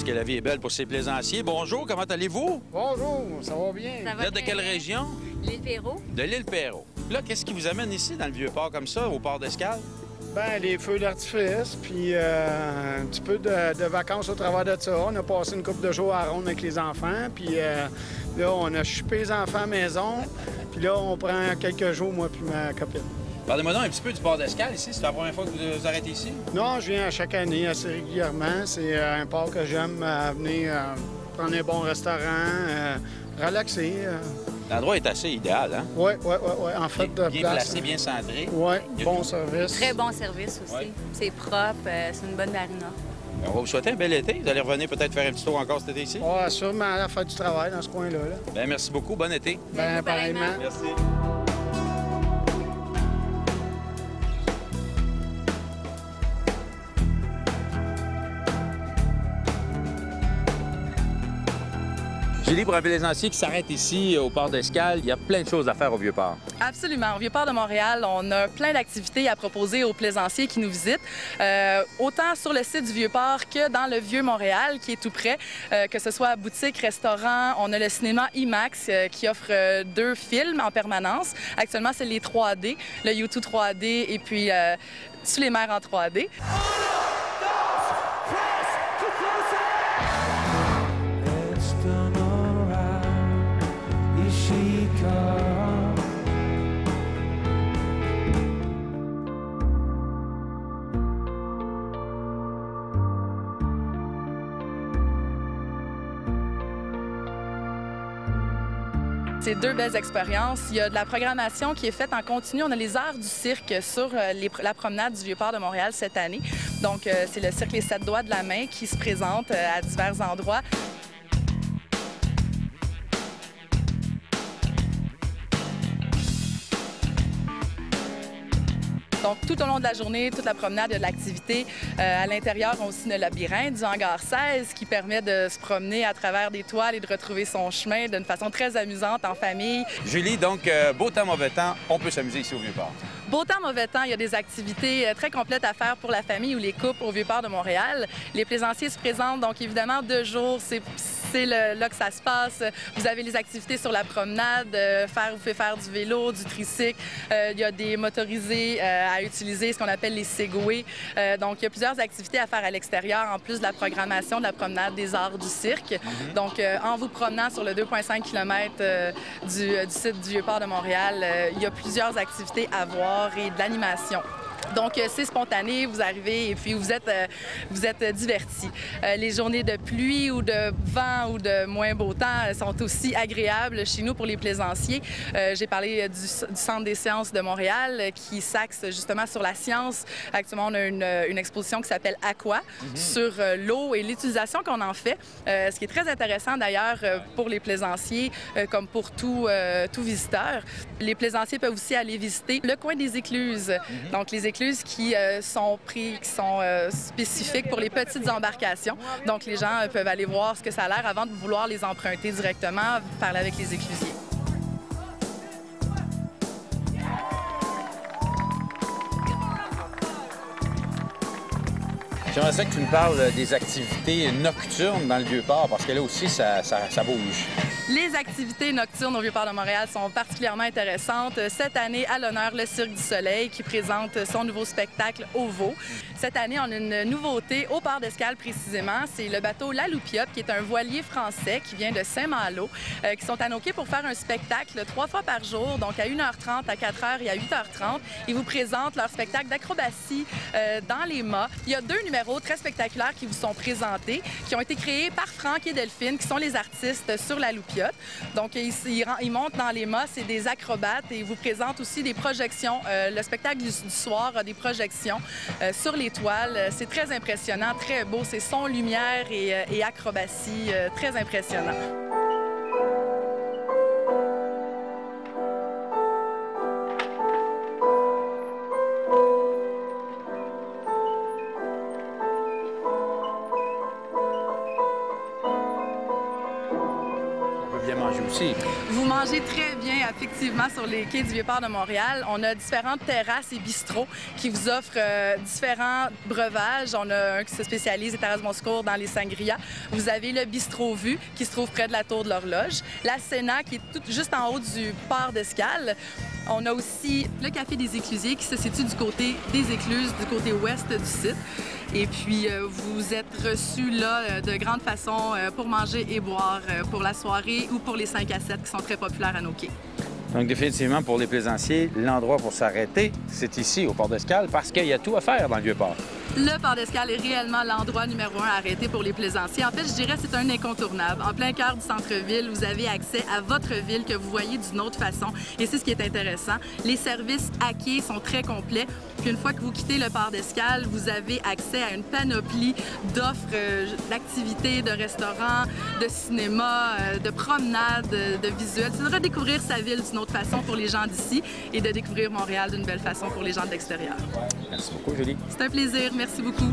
parce que la vie est belle pour ces plaisanciers. Bonjour, comment allez-vous? Bonjour, ça va bien? Ça Vous va êtes de très quelle bien. région? L'île Perrot. De l'île Perrot. Là, qu'est-ce qui vous amène ici, dans le Vieux-Port, comme ça, au port d'Escale? Ben, les feux d'artifice, puis un petit peu de vacances au travers de ça. On a passé une couple de jours à ronde avec les enfants, puis là, on a chupé les enfants à la maison, puis là, on prend quelques jours, moi puis ma copine. Parlez-moi donc un petit peu du port d'Escale ici. C'est la première fois que vous vous arrêtez ici? Non, je viens à chaque année assez régulièrement. C'est un port que j'aime venir prendre un bon restaurant, relaxer. L'endroit est assez idéal, hein? Oui. En fait, de Bien place. placé, bien centré. Oui, Il y a bon tout. service. Très bon service aussi. Ouais. C'est propre, c'est une bonne marina. On va vous souhaiter un bel été. Vous allez revenir peut-être faire un petit tour encore cet été ici? Ouais, sûrement à faire du travail dans ce coin-là. Là. Bien, merci beaucoup. Bon été. Ben, pareillement. Merci. Julie, pour un plaisancier qui s'arrête ici au port d'Escale, il y a plein de choses à faire au Vieux-Port. Absolument. Au Vieux-Port de Montréal, on a plein d'activités à proposer aux plaisanciers qui nous visitent, autant sur le site du Vieux-Port que dans le Vieux-Montréal, qui est tout près, que ce soit boutique, restaurant. On a le cinéma IMAX qui offre 2 films en permanence. Actuellement, c'est les 3D, le U2 3D et puis Sous les mers en 3D. C'est 2 belles expériences. Il y a de la programmation qui est faite en continu. On a les arts du cirque sur la promenade du Vieux-Port de Montréal cette année. Donc, c'est le cirque Les 7 doigts de la main qui se présente à divers endroits. Donc, tout au long de la journée, toute la promenade, il y a de l'activité. À l'intérieur, on a aussi le labyrinthe du hangar 16 qui permet de se promener à travers des toiles et de retrouver son chemin d'une façon très amusante en famille. Julie, donc, beau temps, mauvais temps, on peut s'amuser ici au Vieux-Port. Beau temps, mauvais temps, il y a des activités très complètes à faire pour la famille ou les couples au Vieux-Port de Montréal. Les plaisanciers se présentent, donc évidemment, 2 jours, c'est là que ça se passe. Vous avez les activités sur la promenade, vous pouvez faire du vélo, du tricycle. Il y a des motorisés à utiliser, ce qu'on appelle les Segway. Donc, il y a plusieurs activités à faire à l'extérieur, en plus de la programmation de la promenade des arts du cirque. Donc, en vous promenant sur le 2,5 km du site du Vieux-Port de Montréal, il y a plusieurs activités à voir et de l'animation. Donc, c'est spontané, vous arrivez et puis vous êtes divertis. Les journées de pluie ou de vent ou de moins beau temps sont aussi agréables chez nous pour les plaisanciers. J'ai parlé du Centre des sciences de Montréal qui s'axe justement sur la science. Actuellement, on a une exposition qui s'appelle Aqua sur l'eau et l'utilisation qu'on en fait. Ce qui est très intéressant d'ailleurs pour les plaisanciers comme pour tout visiteur. Les plaisanciers peuvent aussi aller visiter le coin des écluses. Donc, les écluses qui sont spécifiques pour les petites embarcations. Donc, les gens peuvent aller voir ce que ça a l'air avant de vouloir les emprunter directement, parler avec les éclusiers. J'aimerais ça que tu me parles des activités nocturnes dans le Vieux-Port, parce que là aussi, ça bouge. Les activités nocturnes au Vieux-Port de Montréal sont particulièrement intéressantes. Cette année, à l'honneur, le Cirque du Soleil qui présente son nouveau spectacle OVO. Cette année, on a une nouveauté au port d'Escale précisément. C'est le bateau La Loupiote, qui est un voilier français qui vient de Saint-Malo, qui sont anoqués pour faire un spectacle 3 fois par jour, donc à 1h30, à 4h et à 8h30. Ils vous présentent leur spectacle d'acrobatie dans les mâts. Il y a 2 numéros très spectaculaires qui vous sont présentés, qui ont été créés par Franck et Delphine, qui sont les artistes sur La Loupiote. Donc, ils montent dans les mâts, c'est des acrobates et ils vous présentent aussi des projections. Le spectacle du soir a des projections sur les toiles. C'est très impressionnant, très beau. C'est son, lumière et acrobatie, très impressionnant. Bien manger aussi. Vous mangez manger très bien, effectivement, sur les quais du Vieux-Port de Montréal. On a différentes terrasses et bistrots qui vous offrent différents breuvages. On a un qui se spécialise, les terrasses Monscourt, dans les sangria. Vous avez le bistrot Vue, qui se trouve près de la Tour de l'Horloge. La Sénat, qui est juste en haut du port d'Escale. On a aussi le Café des Éclusiers, qui se situe du côté des Écluses, du côté ouest du site. Et puis, vous êtes reçus là de grande façon pour manger et boire pour la soirée ou pour les 5 à 7 qui sont très populaires à nos quais. Donc, définitivement, pour les plaisanciers, l'endroit pour s'arrêter, c'est ici, au port d'Escale, parce qu'il y a tout à faire dans le Vieux-Port. Le port d'Escale est réellement l'endroit numéro 1 à arrêter pour les plaisanciers. En fait, je dirais que c'est un incontournable. En plein cœur du centre-ville, vous avez accès à votre ville que vous voyez d'une autre façon. Et c'est ce qui est intéressant. Les services à quai sont très complets. Puis une fois que vous quittez le port d'Escale, vous avez accès à une panoplie d'offres d'activités, de restaurants, de cinéma, de promenades, de visuels. C'est de redécouvrir sa ville d'une autre façon pour les gens d'ici et de découvrir Montréal d'une belle façon pour les gens de l'extérieur. Merci beaucoup, Julie. C'est un plaisir. Merci beaucoup.